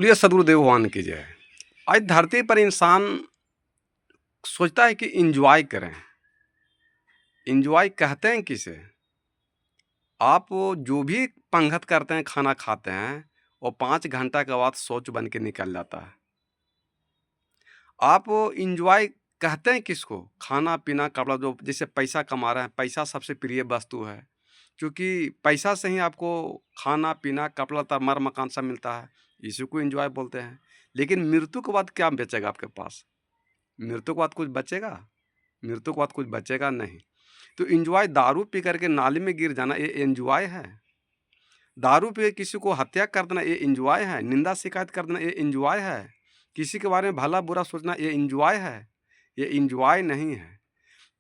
बोलिए सदगुरुदेव भगवान की जय। आज धरती पर इंसान सोचता है कि एंजॉय करें। एंजॉय कहते हैं किसे? आप वो जो भी पंगत करते हैं, खाना खाते हैं, वो 5 घंटा के बाद शौच बन के निकल जाता है। आप वो एंजॉय कहते हैं किसको? खाना-पीना, कपड़ा जो जैसे पैसा कमा रहे हैं, पैसा सबसे प्रिय वस्तु है। क्योंकि पैसा से ही आपको खाना-पीना, कपड़ा-लत्ता, मर-मकान सब मिलता है। इसी को एंजॉय बोलते हैं। लेकिन मृत्यु के बाद क्या बचेगा आपके पास? मृत्यु के बाद कुछ बचेगा? मृत्यु के बाद कुछ बचेगा नहीं। तो एन्जॉय दारू पी करके नाली में गिर जाना ये एन्जॉय है? दारू पी के किसी को हत्या कर देना ये एन्जॉय है? निंदा शिकायत कर देना ये एन्जॉय है? किसी के बारे में भला-बुरा सोचना ये एन्जॉय है? ये एन्जॉय नहीं है।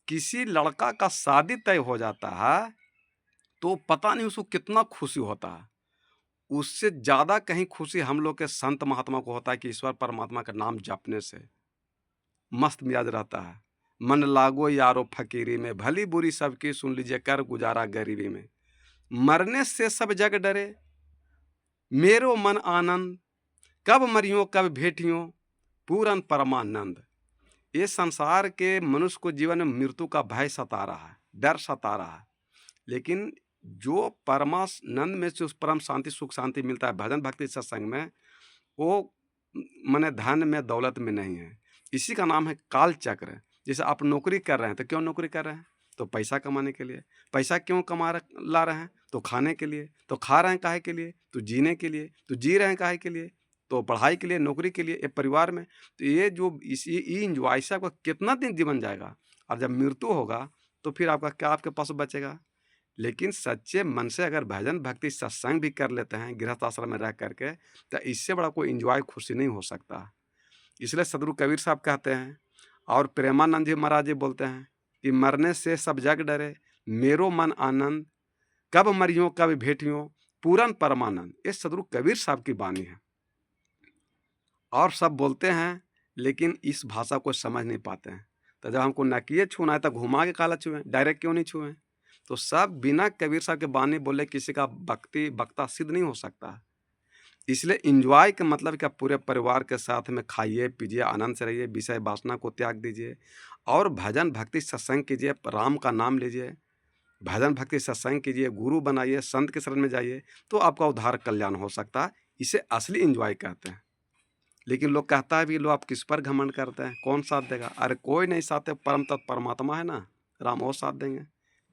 किसी लड़का का शादी तय हो जाता है, तो पता नहीं उसको कितना खुशी होता है। उससे ज़्यादा कहीं खुशी हम लोग के संत महात्मा को होता है कि ईश्वर परमात्मा का नाम जपने से। मस्त मिजाज रहता है। मन लागो यारो फ़कीरी में, भली बुरी सबकी सुन लीजिए कर गुज़ारा गरीबी में। मरने से सब जग डरे, मेरो मन आनंद, कब मरियो कब भेटियो, पूरन परमानंद। ये संसार के मनुष्य को जीवन में मृत्यु का भय सता रहा है, डर सता रहा है। लेकिन जो परमानंद में से उस परम शांति, सुख शांति मिलता है भजन भक्ति सत्संग में, वो माने धन में, दौलत में नहीं है। इसी का नाम है काल चक्र। जैसे आप नौकरी कर रहे हैं, तो क्यों नौकरी कर रहे हैं? तो पैसा कमाने के लिए। पैसा क्यों ला रहे हैं? तो खाने के लिए। तो खा रहे हैं काहे के लिए? तो जीने के लिए। तो जी रहे हैं काहे के लिए? तो पढ़ाई के लिए, नौकरी के लिए, एक परिवार में। तो ये जो ये एन्जॉय से आपका कितना दिन जीवन जाएगा? और जब मृत्यु होगा, तो फिर आपका क्या आपके पास बचेगा? लेकिन सच्चे मन से अगर भजन भक्ति सत्संग भी कर लेते हैं गृहस्थ आश्रम में रह करके, तो इससे बड़ा कोई एंजॉय खुशी नहीं हो सकता। इसलिए सदगुरु कबीर साहब कहते हैं और प्रेमानंद जी महाराज जी बोलते हैं कि मरने से सब जग डरे, मेरो मन आनंद, कब मरियो कब भेटियो, पूरन परमानंद। ये सदगुरु कबीर साहब की वाणी है। और सब बोलते हैं, लेकिन इस भाषा को समझ नहीं पाते हैं। तो जब हमको नकिए छूना है तो घुमा के काला छुएं, डायरेक्ट क्यों नहीं छुएं? तो सब बिना कबीर साहब के बानी बोले किसी का भक्ति वक्ता सिद्ध नहीं हो सकता। इसलिए एन्जॉय का मतलब क्या? पूरे परिवार के साथ में खाइए, पीजिए, आनंद से रहिए, विषय वासना को त्याग दीजिए और भजन भक्ति सत्संग कीजिए, राम का नाम लीजिए, भजन भक्ति सत्संग कीजिए, गुरु बनाइए, संत के शरण में जाइए, तो आपका उद्धार कल्याण हो सकता है। इसे असली एन्जॉय कहते हैं। लेकिन लोग कहता है भी, लो आप किस पर घमंड करते हैं? कौन साथ देगा? अरे कोई नहीं साथ है, परम तत्व परमात्मा है ना, राम वो साथ देंगे,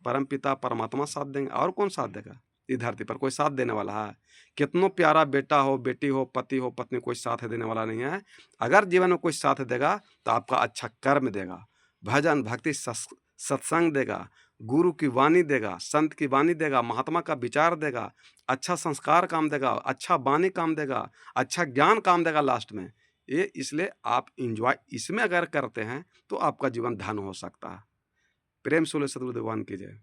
परम पिता परमात्मा साथ देंगे, और कौन साथ देगा? इस धरती पर कोई साथ देने वाला है? कितनो प्यारा बेटा हो, बेटी हो, पति हो, पत्नी, कोई साथ देने वाला नहीं है। अगर जीवन में कोई साथ देगा तो आपका अच्छा कर्म देगा, भजन भक्ति सत्संग देगा, गुरु की वाणी देगा, संत की वाणी देगा, महात्मा का विचार देगा, अच्छा संस्कार काम देगा, अच्छा वाणी काम देगा, अच्छा ज्ञान काम देगा लास्ट में। ये इसलिए आप एंजॉय इसमें अगर करते हैं तो आपका जीवन धन हो सकता है। प्रेम से बोले सदगुरु भगवान की जय।